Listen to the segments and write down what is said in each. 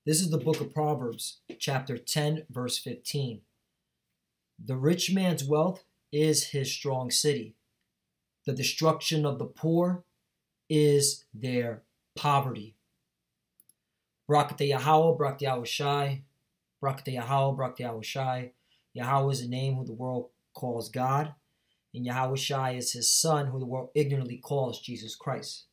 This is the book of Proverbs, chapter 10, verse 15. The rich man's wealth is his strong city. The destruction of the poor is their poverty. Barakatah Yahweh, Barakatah Yahushai, Barakatah Yahweh, Barakatah Yahushai. Yahweh is a name who the world calls God, and Yahushai is his son who the world ignorantly calls Jesus Christ.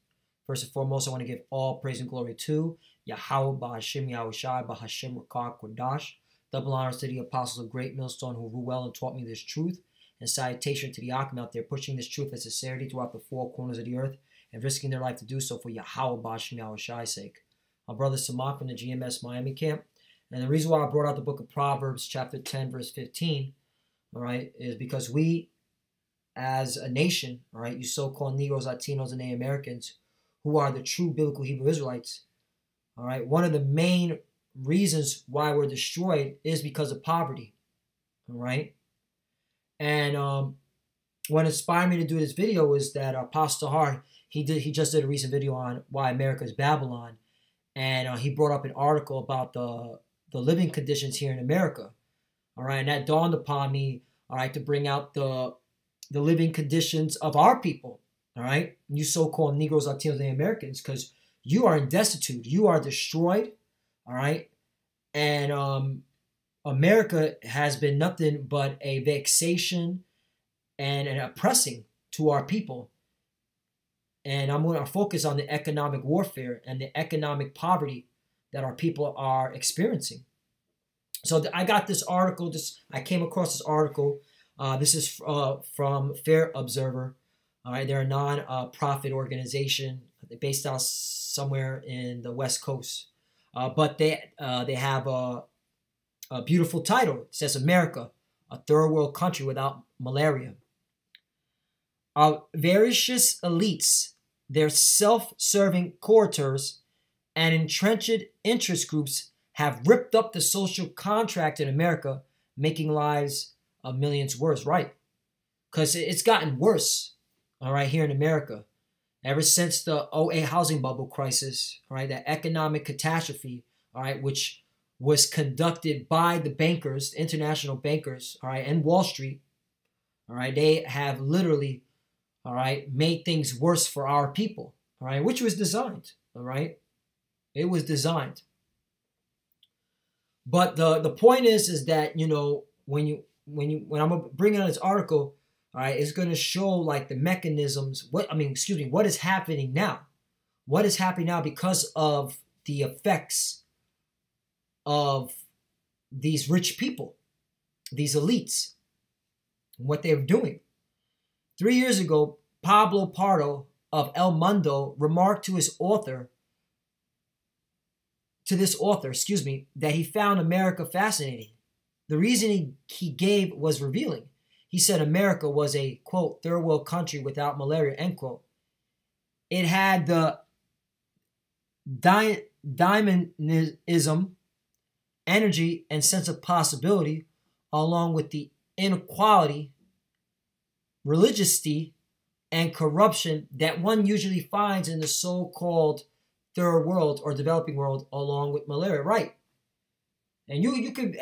First and foremost, I want to give all praise and glory to Yahweh, Bahashim Yahushai, Bahashim Rakah Kodash. Double honors to the apostles of Great Millstone who rule well and taught me this truth. And salutation to the Akim out there pushing this truth and sincerity throughout the four corners of the earth and risking their life to do so for Yahweh, Bahashim Yahushai's sake. My brother Samak from the GMS Miami camp. And the reason why I brought out the book of Proverbs, chapter 10, verse 15, all right, is because we, as a nation, all right, you so-called Negroes, Latinos, and Native Americans, who are the true biblical Hebrew Israelites, all right, one of the main reasons why we're destroyed is because of poverty, all right? And what inspired me to do this video is that Apostle Hart, he just did a recent video on why America is Babylon, and he brought up an article about the living conditions here in America, all right? And that dawned upon me, all right, to bring out the living conditions of our people, all right? You so-called Negroes, Latinos, and Americans, because you are in destitute. You are destroyed, all right? And America has been nothing but a vexation and an oppressing to our people. And I'm going to focus on the economic warfare and the economic poverty that our people are experiencing. So I got this article. I came across this article. This is from Fair Observer. All right, they're a non-profit organization. They're based out somewhere in the West Coast. But they have a beautiful title. It says, America, a third world country without malaria. Various elites, their self-serving courtiers, and entrenched interest groups have ripped up the social contract in America, making lives of millions worse, right? Because it's gotten worse, all right, here in America. Ever since the '08 housing bubble crisis, all right, that economic catastrophe, all right, which was conducted by the bankers, international bankers, all right, and Wall Street, all right, they have literally, all right, made things worse for our people, all right, which was designed, all right? It was designed. But the point is that, you know, when I'm bringing out this article, all right, it's going to show like the mechanisms, what is happening now. What is happening now because of the effects of these rich people, these elites, and what they're doing. 3 years ago, Pablo Pardo of El Mundo remarked to this author, that he found America fascinating. The reason he gave was revealing. He said America was a, quote, third world country without malaria, end quote. It had the dynamism, energy, and sense of possibility, along with the inequality, religiosity, and corruption that one usually finds in the so-called third world or developing world, along with malaria, right? And you could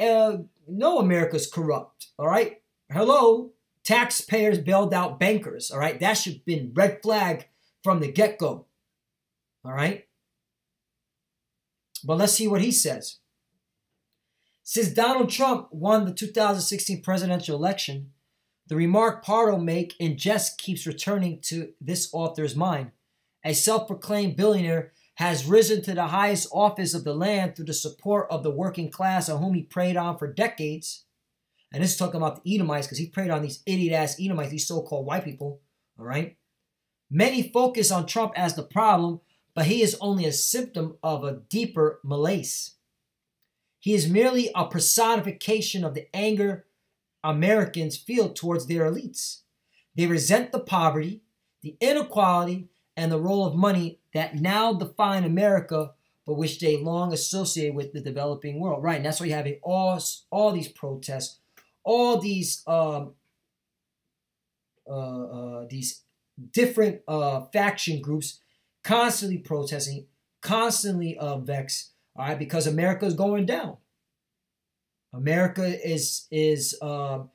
know America's corrupt, all right? Hello, taxpayers bailed out bankers, all right? That should have been red flag from the get-go, all right? But let's see what he says. Since Donald Trump won the 2016 presidential election, the remark Pardo make in jest keeps returning to this author's mind. A self-proclaimed billionaire has risen to the highest office of the land through the support of the working class on whom he preyed on for decades. And this is talking about the Edomites, because he preyed on these idiot-ass Edomites, these so-called white people, all right? Many focus on Trump as the problem, but he is only a symptom of a deeper malaise. He is merely a personification of the anger Americans feel towards their elites. They resent the poverty, the inequality, and the role of money that now define America, but which they long associate with the developing world. Right, and that's why you're having all these protests, all these different faction groups constantly protesting, constantly vexed, All right, because America is going down. America is the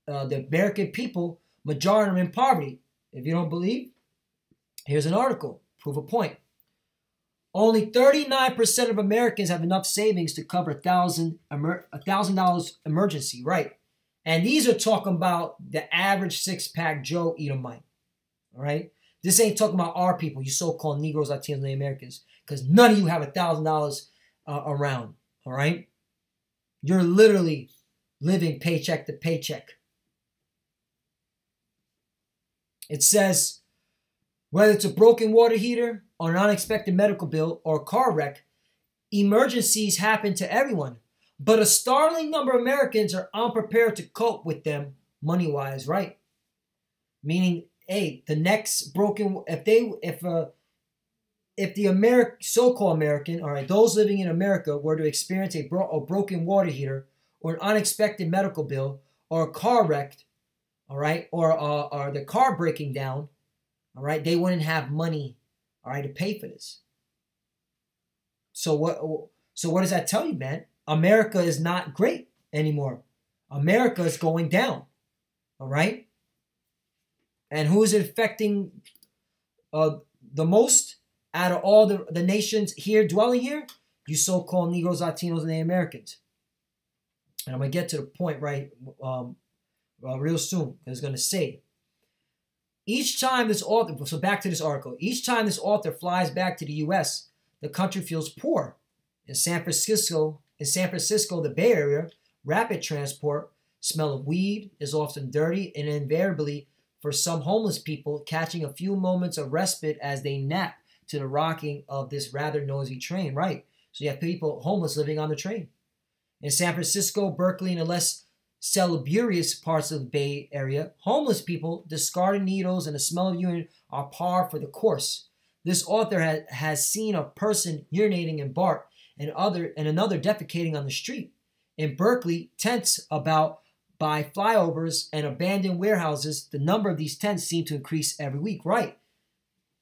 American people, majority of them in poverty. If you don't believe, here's an article. Prove a point. Only 39% of Americans have enough savings to cover $1,000 emergency, right? And these are talking about the average six-pack Joe Edomite, all right? This ain't talking about our people, you so-called Negroes, Latinos, and Americans, because none of you have $1,000 around, all right? You're literally living paycheck to paycheck. It says, whether it's a broken water heater or an unexpected medical bill or a car wreck, emergencies happen to everyone. But a startling number of Americans are unprepared to cope with them money-wise, right? Meaning, hey, the next broken, if the so-called American, all right, those living in America were to experience a broken water heater or an unexpected medical bill or a car wreck, all right, or the car breaking down, all right, they wouldn't have money, all right, to pay for this. So what does that tell you, man? America is not great anymore. America is going down, all right? And who is it affecting the most out of all the nations here dwelling here? You so-called Negroes, Latinos, and Americans. And I'm going to get to the point right real soon. It's going to say, each time this author, so back to this article, each time this author flies back to the U.S., the country feels poor. In San Francisco, the Bay Area, rapid transport, smell of weed is often dirty, and invariably, for some homeless people, catching a few moments of respite as they nap to the rocking of this rather noisy train, right? So you have people homeless living on the train. In San Francisco, Berkeley, and the less salubrious parts of the Bay Area, homeless people, discarding needles, and the smell of urine are par for the course. This author has seen a person urinating in bark and another defecating on the street. In Berkeley, tents about by flyovers and abandoned warehouses, the number of these tents seem to increase every week, right?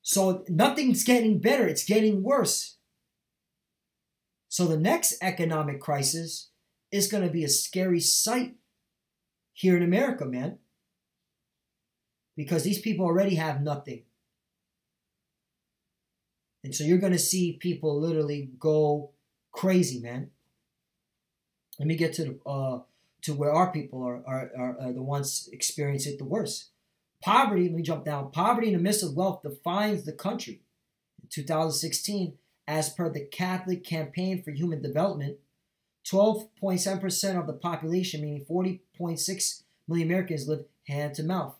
So nothing's getting better, it's getting worse. So the next economic crisis is going to be a scary sight here in America, man. Because these people already have nothing. And so you're going to see people literally go crazy, man. Let me get to where our people are the ones experiencing it the worst. Poverty, let me jump down. Poverty in the midst of wealth defines the country. In 2016, as per the Catholic Campaign for Human Development, 12.7% of the population, meaning 40.6 million Americans, live hand to mouth.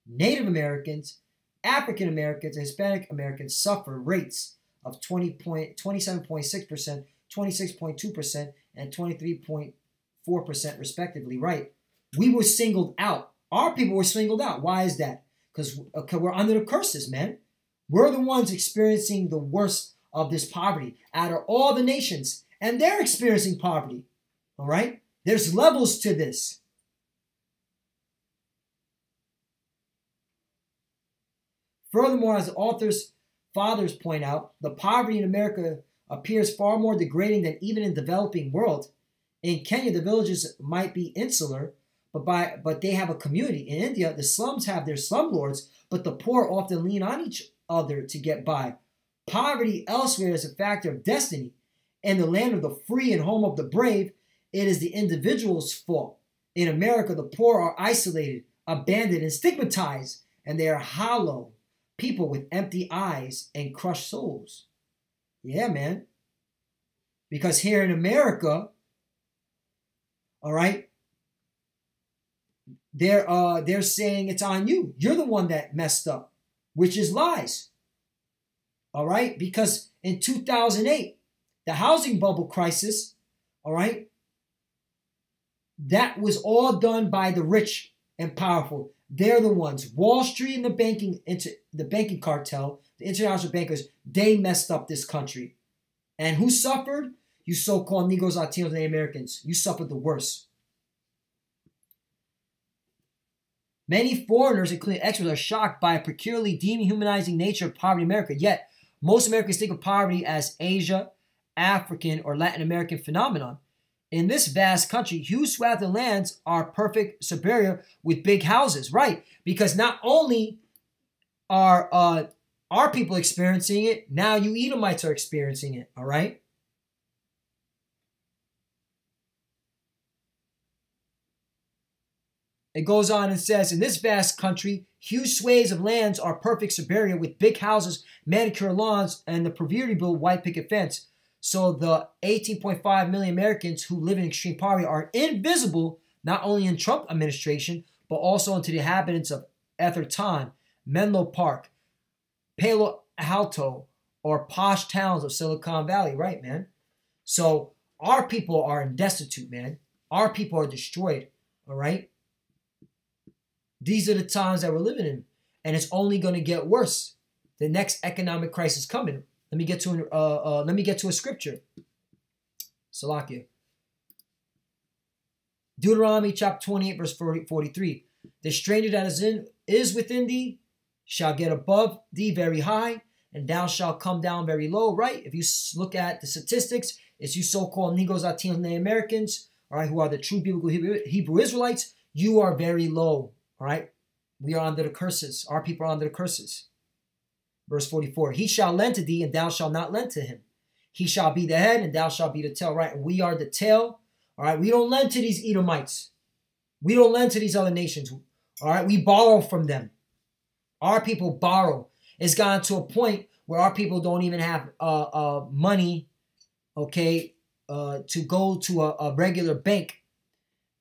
Native Americans, African Americans, and Hispanic Americans suffer rates of 27.6%, 26.2%, and 23.4% respectively, right? We were singled out. Our people were singled out. Why is that? Because we're under the curses, man. We're the ones experiencing the worst of this poverty out of all the nations. And they're experiencing poverty, all right? There's levels to this. Furthermore, as the author's fathers point out, the poverty in America appears far more degrading than even in the developing world. In Kenya, the villages might be insular, but they have a community. In India, the slums have their slumlords, but the poor often lean on each other to get by. Poverty elsewhere is a factor of destiny. In the land of the free and home of the brave, it is the individual's fault. In America, the poor are isolated, abandoned, and stigmatized, and they are hollow people with empty eyes and crushed souls. Yeah, man. Because here in America, all right, they're saying it's on you. You're the one that messed up, which is lies. All right? Because in 2008, the housing bubble crisis, all right, that was all done by the rich and powerful. They're the ones. Wall Street and the banking cartel, the international bankers, they messed up this country. And who suffered? You so-called Negroes, Latinos, and Americans. You suffered the worst. Many foreigners, including experts, are shocked by a peculiarly dehumanizing nature of poverty in America. Yet, most Americans think of poverty as Asia, African or Latin American phenomenon. In this vast country, huge swaths of lands are perfect superior with big houses, right? Because not only are our people experiencing it, now you Edomites are experiencing it, all right? It goes on and says, in this vast country, huge swathes of lands are perfect superior with big houses, manicured lawns, and the proverbial white picket fence. So the 18.5 million Americans who live in extreme poverty are invisible, not only in Trump administration, but also into the inhabitants of Etherton, Menlo Park, Palo Alto, or posh towns of Silicon Valley, right, man? So our people are destitute, man. Our people are destroyed, all right? These are the times that we're living in, and it's only going to get worse. The next economic crisis coming. Let me get to a scripture. Salakia. Deuteronomy chapter 28, verse 43. The stranger that is within thee shall get above thee very high, and thou shalt come down very low, right? If you look at the statistics, it's you so-called Negroes, Latinos, and Americans, all right, who are the true biblical Hebrew Israelites, you are very low, all right? We are under the curses. Our people are under the curses. Verse 44, he shall lend to thee, and thou shalt not lend to him. He shall be the head, and thou shalt be the tail, right? And we are the tail, all right? We don't lend to these Edomites. We don't lend to these other nations, all right? We borrow from them. Our people borrow. It's gotten to a point where our people don't even have money, okay, to go to a regular bank.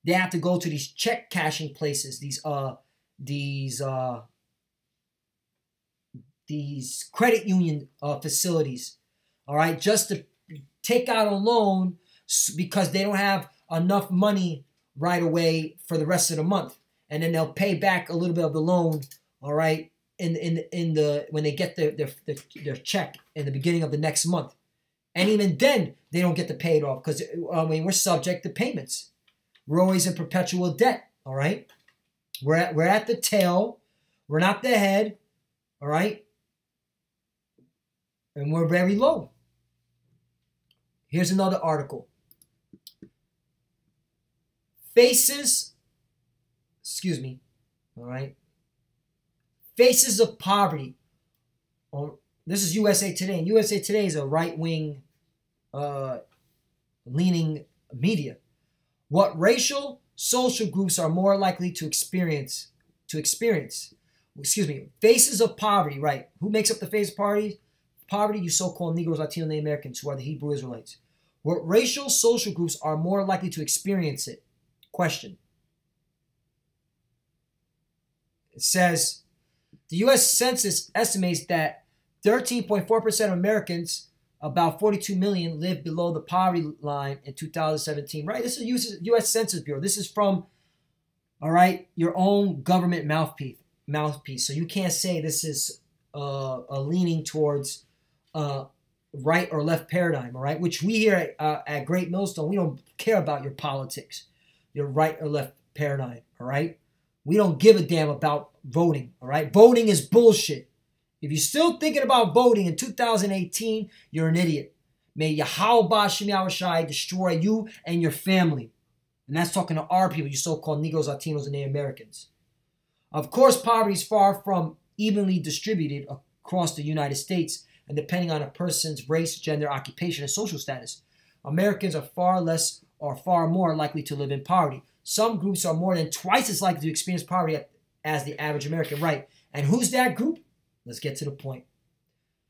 They have to go to these check cashing places, these credit union facilities, all right, just to take out a loan because they don't have enough money right away for the rest of the month, and then they'll pay back a little bit of the loan, all right, when they get their check in the beginning of the next month, and even then they don't get the paid off because we're subject to payments. We're always in perpetual debt, all right. We're at the tail, we're not the head, all right. And we're very low. Here's another article. Faces of poverty. This is USA Today. And USA Today is a right-wing leaning media. What racial social groups are more likely to experience? Faces of poverty, right? Who makes up the face of poverty? Poverty, you so-called Negroes, Latino, and Americans, who are the Hebrew Israelites. What racial social groups are more likely to experience it? Question. It says, the U.S. Census estimates that 13.4% of Americans, about 42 million, live below the poverty line in 2017. Right? This is U.S. Census Bureau. This is from, all right, your own government mouthpiece. So you can't say this is a leaning towards right or left paradigm, all right? Which we here at Great Millstone, we don't care about your politics, your right or left paradigm, all right? We don't give a damn about voting, all right? Voting is bullshit. If you're still thinking about voting in 2018, you're an idiot. May Yahweh Shem Yahushai destroy you and your family. And that's talking to our people, you so-called Negroes, Latinos, and Native Americans. Of course, poverty is far from evenly distributed across the United States, and depending on a person's race, gender, occupation, and social status. Americans are far more likely to live in poverty. Some groups are more than twice as likely to experience poverty as the average American, right? And who's that group? Let's get to the point.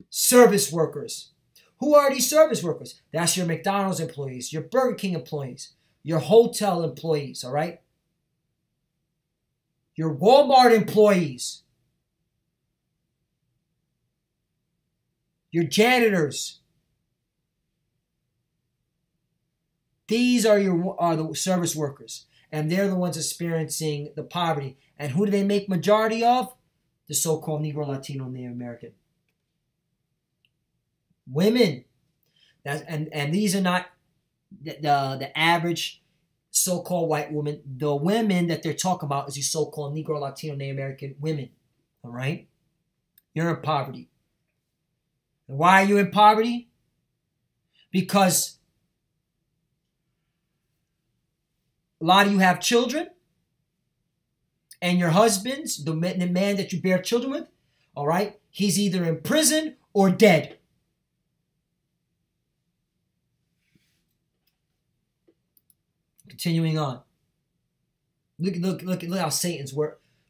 Service workers. Who are these service workers? That's your McDonald's employees, your Burger King employees, your hotel employees, all right? Your Walmart employees. Your janitors. These are the service workers, and they're the ones experiencing the poverty. And who do they make majority of? The so-called Negro, Latino, Native American. Women. And these are not the average so-called white woman. The women that they're talking about is the so-called Negro, Latino, Native American women. All right? You're in poverty. And why are you in poverty? because a lot of you have children, and your husbands, the man that you bear children with, all right, he's either in prison or dead. Continuing on. Look how Satan's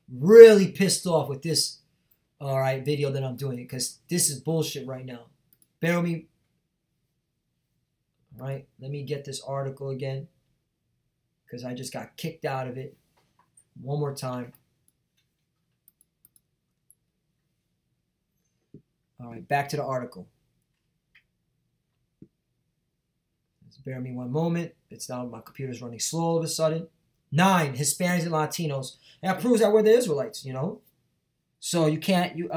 really pissed off with this, all right, video that I'm doing, because this is bullshit right now. Bear with me. All right, let me get this article again, because I just got kicked out of it. One more time. All right, back to the article. Just bear with me one moment. It's now my computer's running slow all of a sudden. 9 Hispanics and Latinos. That proves that we're the Israelites, you know. So you can't you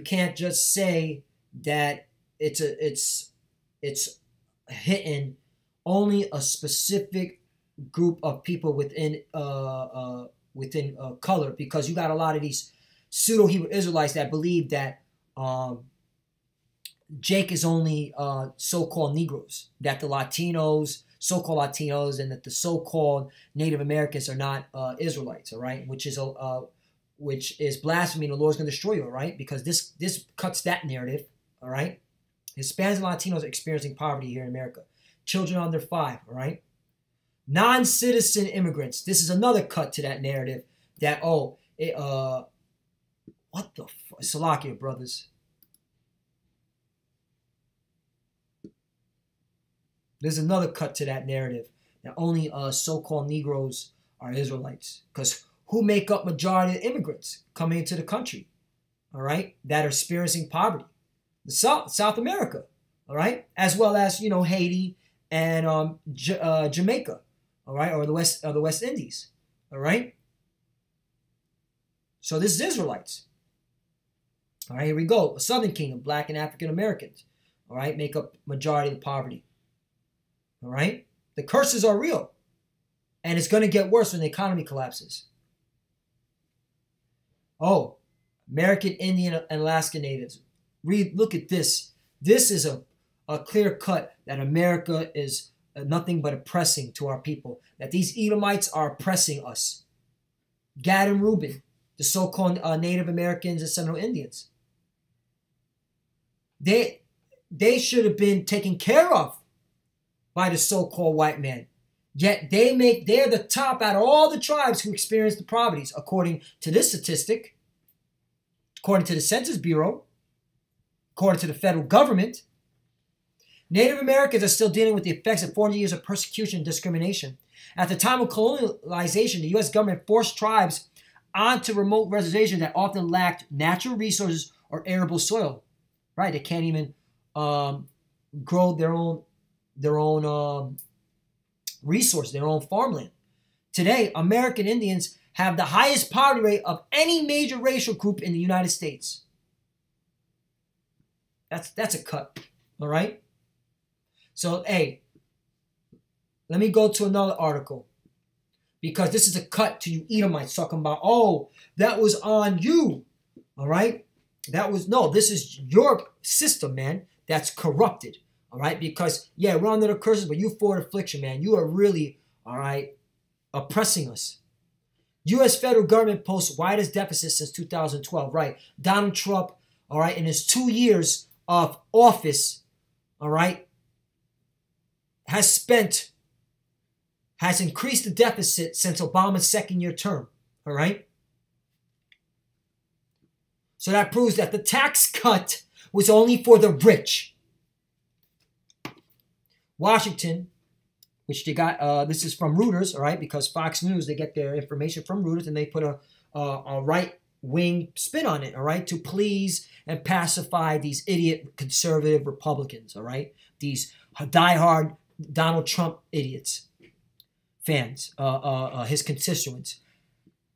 can't just say that it's hitting only a specific group of people within color, because you got a lot of these pseudo Hebrew Israelites that believe that Jake is only so-called Negroes, that the Latinos, so-called Latinos, and that the so-called Native Americans are not Israelites, all right? Which is blasphemy, and the Lord's going to destroy you, all right? Because this cuts that narrative, all right? Hispanics and Latinos are experiencing poverty here in America. Children under 5, all right? Non-citizen immigrants. This is another cut to that narrative that, what the fuck? Salakia, brothers. There's another cut to that narrative that only so-called Negroes are Israelites. Because who make up majority of immigrants coming into the country, all right, that are experiencing poverty? The South America, all right, as well as, you know, Haiti and Jamaica, all right, or the West Indies, all right. So this is Israelites. All right, here we go. Southern Kingdom, Black and African Americans, all right, make up majority of the poverty. All right, the curses are real, and it's going to get worse when the economy collapses. Oh, American Indian and Alaska Natives. Look at this. This is a clear cut that America is nothing but oppressing to our people. That these Edomites are oppressing us. Gad and Reuben, the so-called Native Americans and Seminole Indians. They should have been taken care of by the so-called white man. Yet they're the top out of all the tribes who experience the poverties, according to this statistic, according to the Census Bureau, according to the federal government. Native Americans are still dealing with the effects of 400 years of persecution and discrimination. At the time of colonialization, the U.S. government forced tribes onto remote reservations that often lacked natural resources or arable soil. Right? They can't even grow their own resource, their own farmland. Today, American Indians have the highest poverty rate of any major racial group in the United States. That's a cut, all right? So, hey, let me go to another article, because this is a cut to you Edomites talking about, oh, that was on you, all right? This is your system, man, that's corrupted. All right, because, yeah, we're under the curses, but you forward affliction, man. You are really, all right, oppressing us. U.S. federal government posts widest deficit since 2012. Right, Donald Trump, all right, in his 2 years of office, all right, has increased the deficit since Obama's second-year term. All right. So that proves that the tax cut was only for the rich. Washington, which they got, this is from Reuters, all right, because Fox News, they get their information from Reuters, and they put a right-wing spin on it, all right, to please and pacify these idiot conservative Republicans, all right, these diehard Donald Trump idiots, fans, his constituents.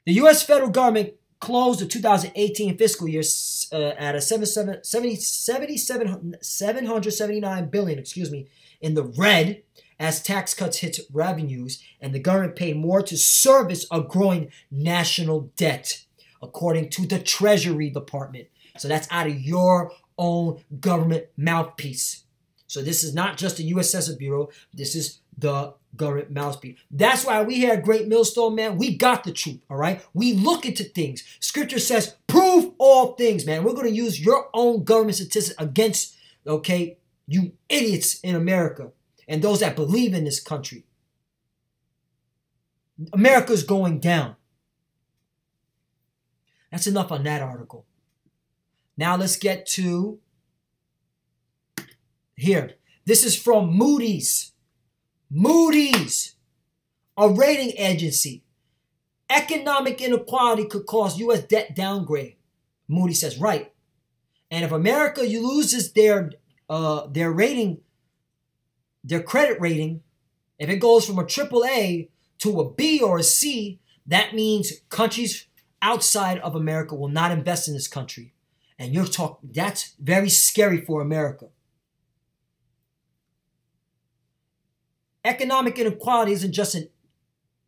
The U.S. federal government closed the 2018 fiscal year at a $779 billion, in the red, as tax cuts hit revenues, and the government paid more to service a growing national debt, according to the Treasury Department. So that's out of your own government mouthpiece. So this is not just the U.S. Census Bureau. This is the government mouthpiece. That's why we here at Great Millstone, man, we got the truth, all right? We look into things. Scripture says, prove all things, man. We're going to use your own government statistics against, okay, you idiots in America and those that believe in this country. America's going down. That's enough on that article. Now let's get to here. This is from Moody's. Moody's, a rating agency. Economic inequality could cause U.S. debt downgrade. Moody says, right. And if America loses their rating, their credit rating, if it goes from a AAA to a B or a C, that means countries outside of America will not invest in this country. And that's very scary for America. Economic inequality isn't just an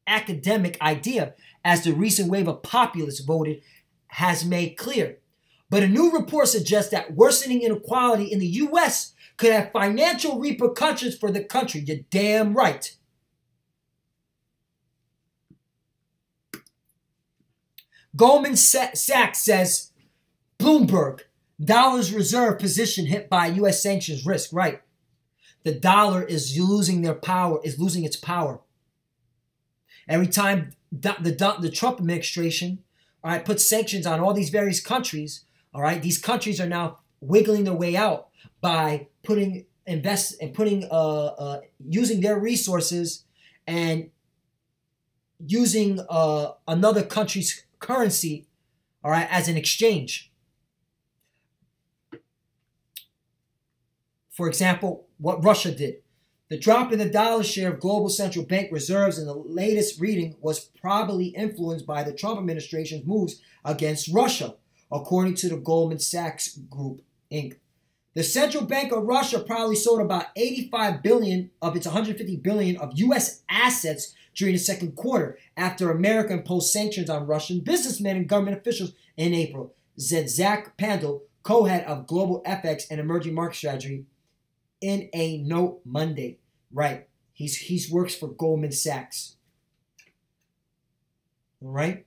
academic idea, as the recent wave of populists voted has made clear. But a new report suggests that worsening inequality in the U.S. could have financial repercussions for the country. You're damn right. Goldman Sachs says, Bloomberg, dollar's reserve position hit by U.S. sanctions risk. Right. The dollar is losing its power. Every time the Trump administration, all right, puts sanctions on all these various countries, all right, these countries are now wiggling their way out by using their resources and using another country's currency, all right, as an exchange. For example, what Russia did. The drop in the dollar share of global central bank reserves in the latest reading was probably influeed by the Trump administration's moves against Russia, according to the Goldman Sachs Group, Inc. The Central Bank of Russia probably sold about 85 billion of its 150 billion of U.S. assets during the second quarter after America imposed sanctions on Russian businessmen and government officials in April, said Zach Pandel, co-head of Global FX and Emerging Market Strategy, in a note Monday. Right. He's works for Goldman Sachs. All right.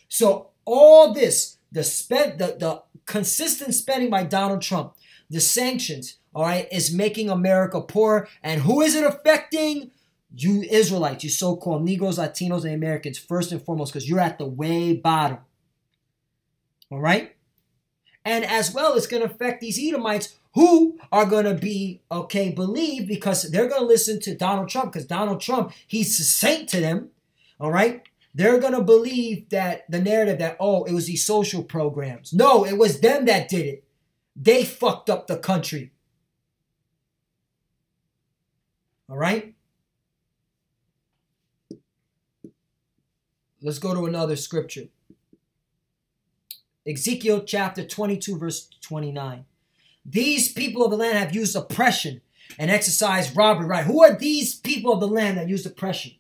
So all this, the consistent spending by Donald Trump, the sanctions, all right, is making America poor. And who is it affecting? You Israelites, you so-called Negroes, Latinos, and Americans, first and foremost, because you're at the way bottom. All right. And as well, it's going to affect these Edomites who are going to be, okay, believe because they're going to listen to Donald Trump because Donald Trump, he's a saint to them, all right? They're going to believe that the narrative that, oh, it was these social programs. No, it was them that did it. They fucked up the country. All right? Let's go to another scripture. Ezekiel chapter 22, verse 29. These people of the land have used oppression and exercised robbery. Right? Who are these people of the land that used oppression?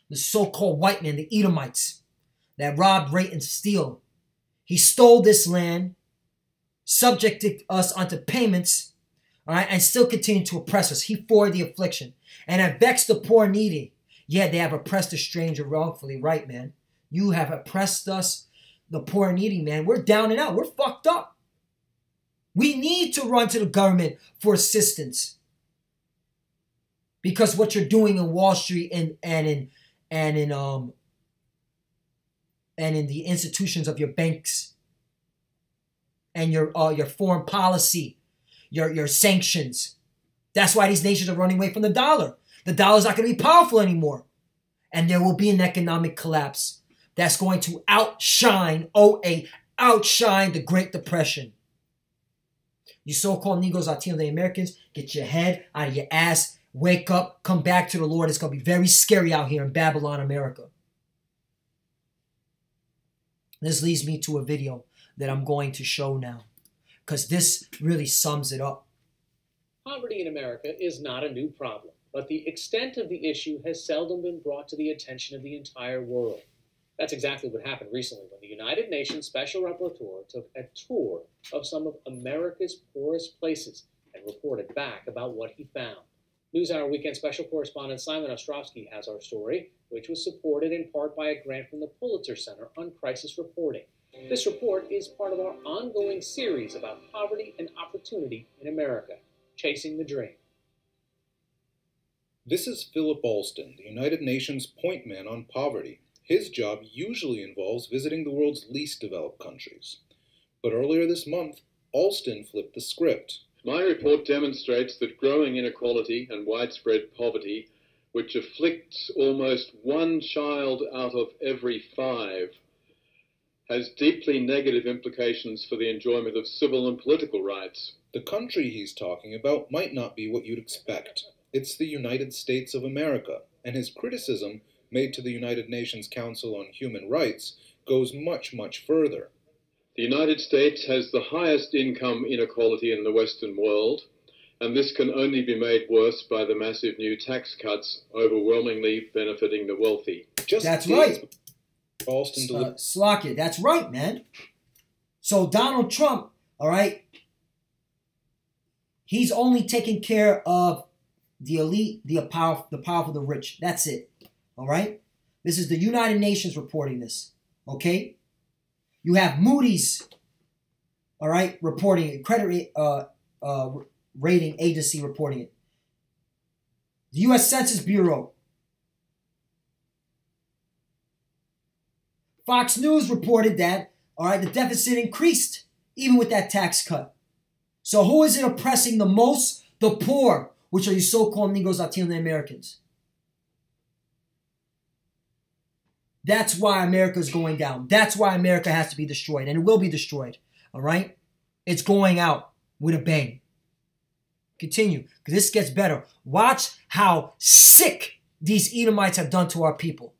The so-called white men, the Edomites, that robbed, rape, and steal. He stole this land, subjected us unto payments, all right, and still continued to oppress us. He forwarded the affliction and have vexed the poor and needy. Yet they have oppressed the stranger wrongfully. Right, man? You have oppressed us, the poor and needy, man. We're down and out. We're fucked up. We need to run to the government for assistance because what you're doing in Wall Street and in the institutions of your banks and your foreign policy, your sanctions. That's why these nations are running away from the dollar. The dollar's not going to be powerful anymore, and there will be an economic collapse that's going to outshine the Great Depression. You so-called Negroes, Latinos, and Americans, get your head out of your ass, wake up, come back to the Lord. It's going to be very scary out here in Babylon, America. This leads me to a video that I'm going to show now, because this really sums it up. Poverty in America is not a new problem, but the extent of the issue has seldom been brought to the attention of the entire world. That's exactly what happened recently when the United Nations Special Rapporteur took a tour of some of America's poorest places and reported back about what he found. NewsHour Weekend Special Correspondent Simon Ostrowski has our story, which was supported in part by a grant from the Pulitzer Center on Crisis Reporting. This report is part of our ongoing series about poverty and opportunity in America, Chasing the Dream. This is Philip Alston, the United Nations point man on poverty. His job usually involves visiting the world's least developed countries. But earlier this month, Alston flipped the script. My report demonstrates that growing inequality and widespread poverty, which afflicts almost one child out of every 5, has deeply negative implications for the enjoyment of civil and political rights. The country he's talking about might not be what you'd expect. It's the United States of America, and his criticism made to the United Nations Council on Human Rights goes much, much further. The United States has the highest income inequality in the Western world, and this can only be made worse by the massive new tax cuts overwhelmingly benefiting the wealthy. That's right. Alston Slockett, that's right, man. So Donald Trump, all right, he's only taking care of the elite, the powerful, the rich. That's it. All right? This is the United Nations reporting this. Okay? You have Moody's, all right, reporting it, credit rating agency reporting it. The U.S. Census Bureau. Fox News reported that, all right, the deficit increased even with that tax cut. So who is it oppressing the most? The poor, which are you so-called Negroes, Latinos, and Americans. That's why America is going down. That's why America has to be destroyed, and it will be destroyed, all right? It's going out with a bang. Continue, because this gets better. Watch how sick these Edomites have done to our people.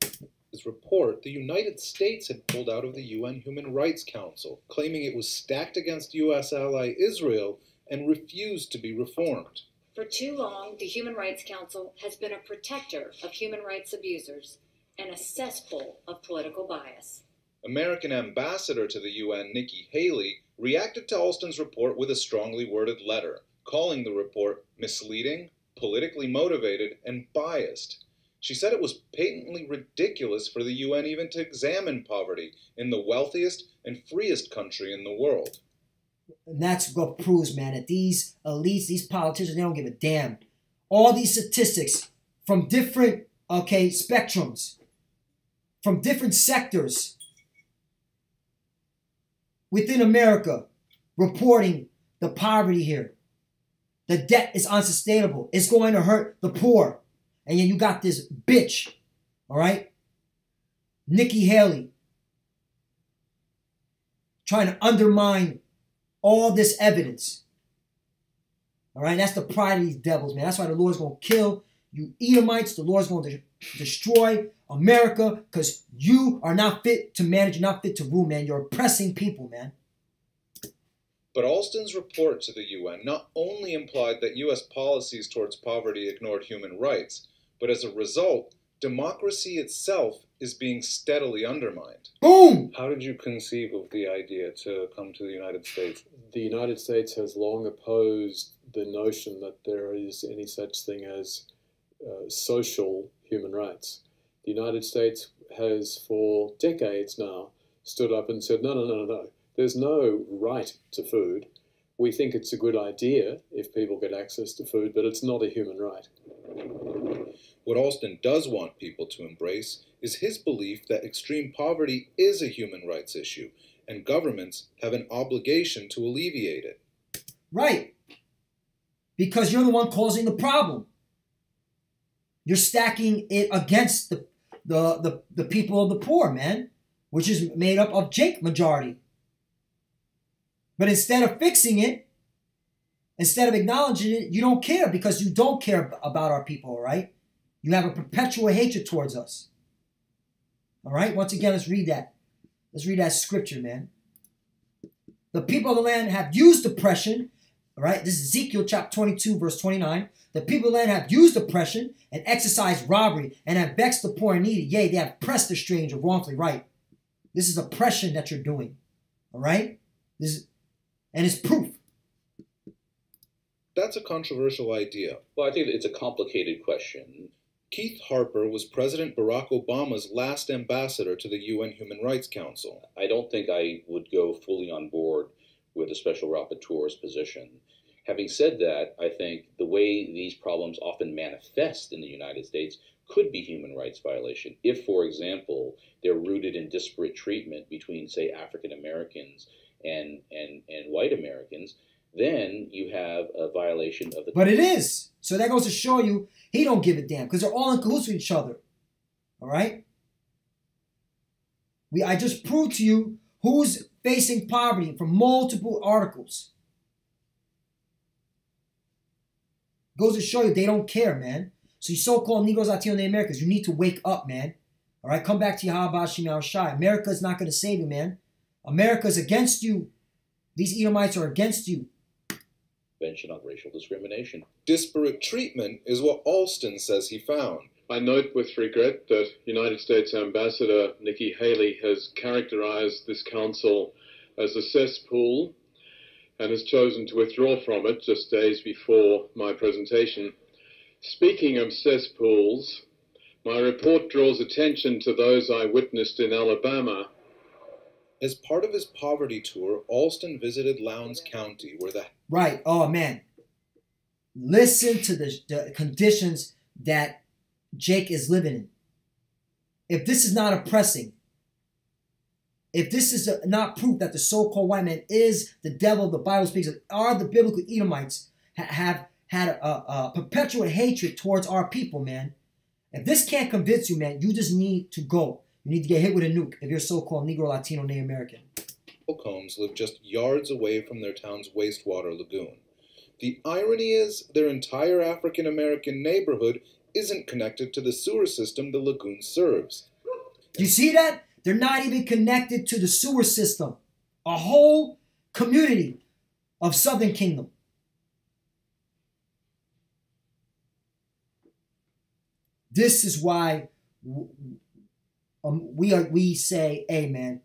His report, the United States had pulled out of the UN Human Rights Council, claiming it was stacked against U.S. ally Israel and refused to be reformed. For too long, the Human Rights Council has been a protector of human rights abusers and a cesspool of political bias. American ambassador to the UN, Nikki Haley, reacted to Alston's report with a strongly worded letter, calling the report misleading, politically motivated, and biased. She said it was patently ridiculous for the UN even to examine poverty in the wealthiest and freest country in the world. And that's what proves, man, that these elites, these politicians, they don't give a damn. All these statistics from different, spectrums, from different sectors within America, reporting the poverty here. The debt is unsustainable. It's going to hurt the poor. And yet you got this bitch, all right, Nikki Haley, trying to undermine all this evidence. All right, that's the pride of these devils, man. That's why the Lord's going to kill you Edomites. The Lord's going to destroy America because you are not fit to manage, you're not fit to rule, man. You're oppressing people, man. But Alston's report to the UN not only implied that U.S. policies towards poverty ignored human rights, but as a result, democracy itself is being steadily undermined. Boom! How did you conceive of the idea to come to the United States? The United States has long opposed the notion that there is any such thing as social human rights. The United States has for decades now stood up and said, no. There's no right to food. We think it's a good idea if people get access to food, but it's not a human right. What Alston does want people to embrace is his belief that extreme poverty is a human rights issue, and governments have an obligation to alleviate it. Right. Because you're the one causing the problem. You're stacking it against the people of the poor, man, which is made up of Jake majority. But instead of fixing it, instead of acknowledging it, you don't care because you don't care about our people, all right? You have a perpetual hatred towards us. All right? Once again, let's read that. Let's read that scripture, man. The people of the land have used oppression, all right? This is Ezekiel chapter 22, verse 29. The people of the land have used oppression and exercised robbery and have vexed the poor and needy. Yea, they have pressed the stranger wrongfully, right? This is oppression that you're doing, all right? And it's proof. That's a controversial idea. Well, I think it's a complicated question. Keith Harper was President Barack Obama's last ambassador to the UN Human Rights Council. I don't think I would go fully on board with the Special Rapporteur's position. Having said that, I think the way these problems often manifest in the United States could be human rights violation. If, for example, they're rooted in disparate treatment between, say, African Americans and white Americans, then you have a violation of the... But it is. So that goes to show you he don't give a damn because they're all in cahoots with each other. All right? I just proved to you who's facing poverty from multiple articles. Goes to show you they don't care, man. So you so-called Negroes, Latinos, and Americans, you need to wake up, man. All right? Come back to Yahweh Shem Shai. America is not going to save you, man. America is against you. These Edomites are against you. Convention on Racial Discrimination. Disparate treatment is what Alston says he found. I note with regret that United States Ambassador Nikki Haley has characterized this council as a cesspool and has chosen to withdraw from it just days before my presentation. Speaking of cesspools, my report draws attention to those I witnessed in Alabama. As part of his poverty tour, Alston visited Lowndes County, where the... Right. Oh, man. Listen to the conditions that Jake is living in. If this is not oppressing, if this is not proof that the so-called white man is the devil the Bible speaks of, are the biblical Edomites have had a perpetual hatred towards our people, man. If this can't convince you, man, you just need to go. You need to get hit with a nuke if you're so-called Negro, Latino, Native American. Holcombs live just yards away from their town's wastewater lagoon. The irony is their entire African-American neighborhood isn't connected to the sewer system the lagoon serves. Do you see that? They're not even connected to the sewer system. A whole community of Southern Kingdom. This is why we say, hey, man,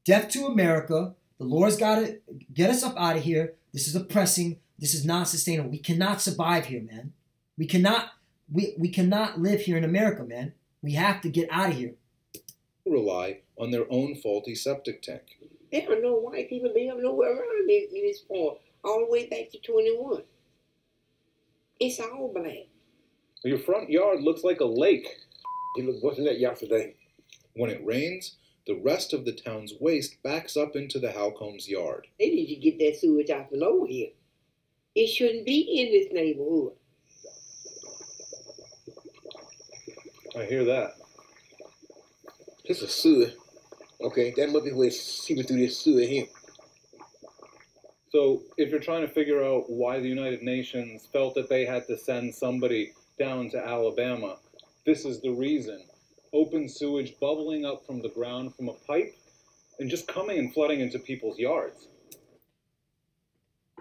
death to America. The Lord's got to get us up out of here. This is oppressing. This is not sustainable. We cannot survive here, man. We cannot live here in America, man. We have to get out of here. Rely on their own faulty septic tank. There are no white people live nowhere around this point, all the way back to 21. It's all black. Your front yard looks like a lake. He looked worse than that yesterday. When it rains, the rest of the town's waste backs up into the Holcombs yard. They need to get that sewage out from over here. It shouldn't be in this neighborhood. I hear that. It's a sewer. Okay, that must be where it's seeping through this sewer here. So if you're trying to figure out why the United Nations felt that they had to send somebody down to Alabama, this is the reason. Open sewage bubbling up from the ground from a pipe and just coming and flooding into people's yards.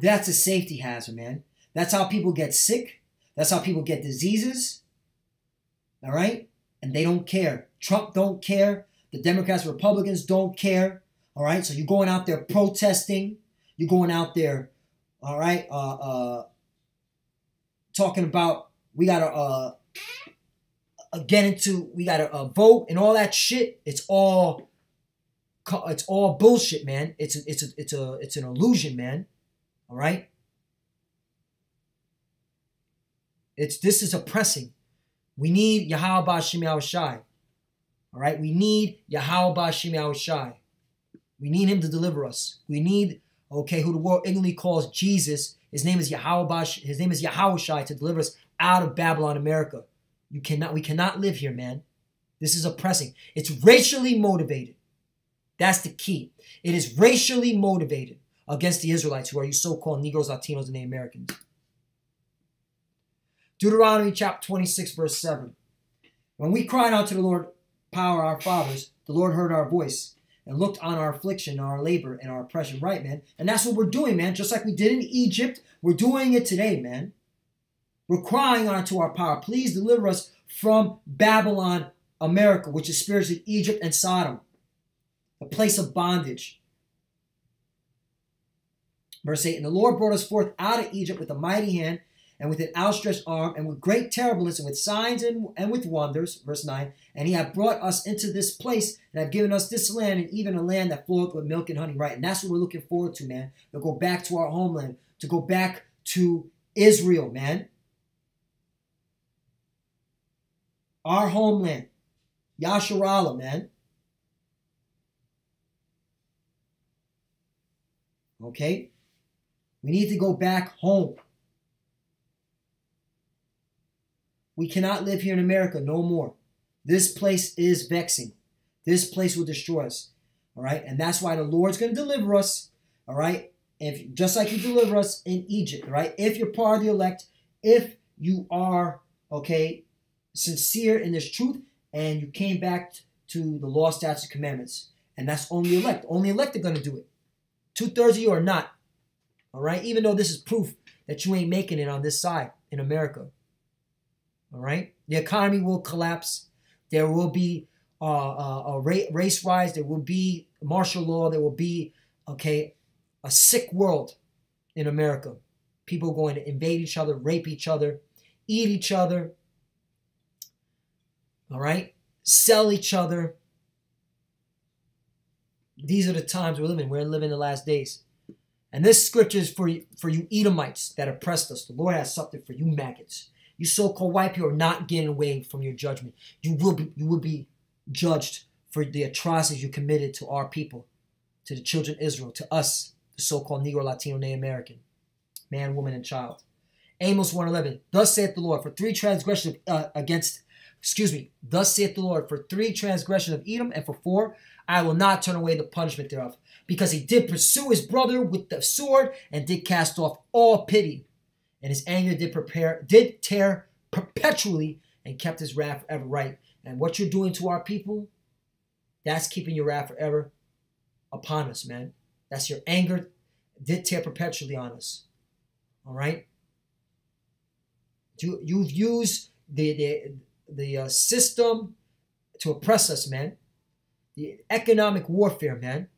That's a safety hazard, man. That's how people get sick. That's how people get diseases. All right? And they don't care. Trump don't care. The Democrats, Republicans don't care. All right? So you're going out there protesting. You're going out there, all right, talking about we got to vote and all that shit. It's all bullshit, man. It's an illusion, man. All right? This is oppressing. We need Yahweh Shem Shai. All right? We need Yahweh Shem Shai. We need him to deliver us. We need, okay, who the world ignorantly calls Jesus. His name is Yahweh. His name is Yahweh Shai to deliver us out of Babylon, America. We cannot live here, man. This is oppressing. It's racially motivated. That's the key. It is racially motivated against the Israelites, who are you so-called Negroes, Latinos, and Native Americans. Deuteronomy chapter 26, verse 7. When we cried out to the Lord, power our fathers, the Lord heard our voice and looked on our affliction, our labor, and our oppression. Right, man? And that's what we're doing, man. Just like we did in Egypt, we're doing it today, man. We're crying unto our power. Please deliver us from Babylon, America, which is spiritually Egypt and Sodom, a place of bondage. Verse 8, and the Lord brought us forth out of Egypt with a mighty hand and with an outstretched arm and with great terribleness and with signs and with wonders. Verse 9, and he hath brought us into this place and hath given us this land, and even a land that floweth with milk and honey. Right, and that's what we're looking forward to, man. To go back to our homeland, to go back to Israel, man. Our homeland. Yasharallah, man. Okay? We need to go back home. We cannot live here in America no more. This place is vexing. This place will destroy us. All right? And that's why the Lord's going to deliver us. All right? If just like he delivered us in Egypt. All right? If you're part of the elect, if you are, okay, sincere in this truth, and you came back to the law, statutes, and commandments. And that's only elect. Only elect are going to do it. 2/3 of you are not. All right? Even though this is proof that you ain't making it on this side in America. All right? The economy will collapse. There will be a race rise. There will be martial law. There will be, okay, a sick world in America. People going to invade each other, rape each other, eat each other. All right? Sell each other. These are the times we're living. We're living the last days. And this scripture is for you Edomites that oppressed us. The Lord has something for you maggots. You so-called white people are not getting away from your judgment. You will be judged for the atrocities you committed to our people, to the children of Israel, to us, the so-called Negro, Latino, Native American, man, woman, and child. Amos 1:11. Thus saith the Lord, thus saith the Lord, for 3 transgressions of Edom, and for 4, I will not turn away the punishment thereof, because he did pursue his brother with the sword, and did cast off all pity. And his anger did tear perpetually, and kept his wrath forever. Right. And what you're doing to our people, that's keeping your wrath forever upon us, man. That's your anger did tear perpetually on us. All right. You've used the system to oppress us, man. The economic warfare, man.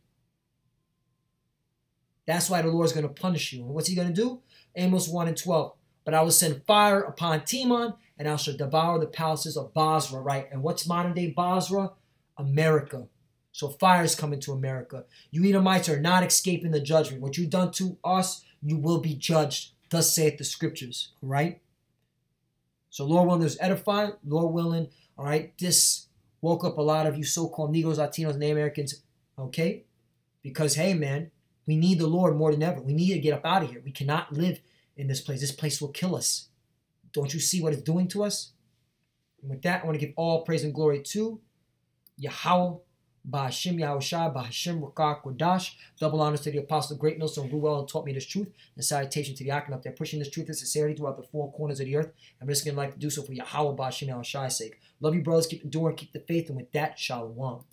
That's why the Lord's going to punish you. And what's he going to do? Amos 1:12. But I will send fire upon Timon, and I shall devour the palaces of Basra, right? And what's modern day Basra? America. So fire is coming to America. You Edomites are not escaping the judgment. What you've done to us, you will be judged. Thus saith the scriptures, all right? So Lord willing, there's edifying. Lord willing, all right, this woke up a lot of you so-called Negroes, Latinos, Native Americans, okay? Because, hey, man, we need the Lord more than ever. We need to get up out of here. We cannot live in this place. This place will kill us. Don't you see what it's doing to us? And with that, I want to give all praise and glory to Yahweh, Ba'ashim Yahushua, Ba'ashim Rakah Kodash. Double honors to the Apostle Great Millstone Ruel, and taught me this truth. And salutation to the Akim up there, pushing this truth and sincerity throughout the 4 corners of the earth. I'm risking life to do so for Yahweh, Ba'ashim Yahushua's sake. Love you, brothers. Keep enduring, keep the faith. And with that, Shalom.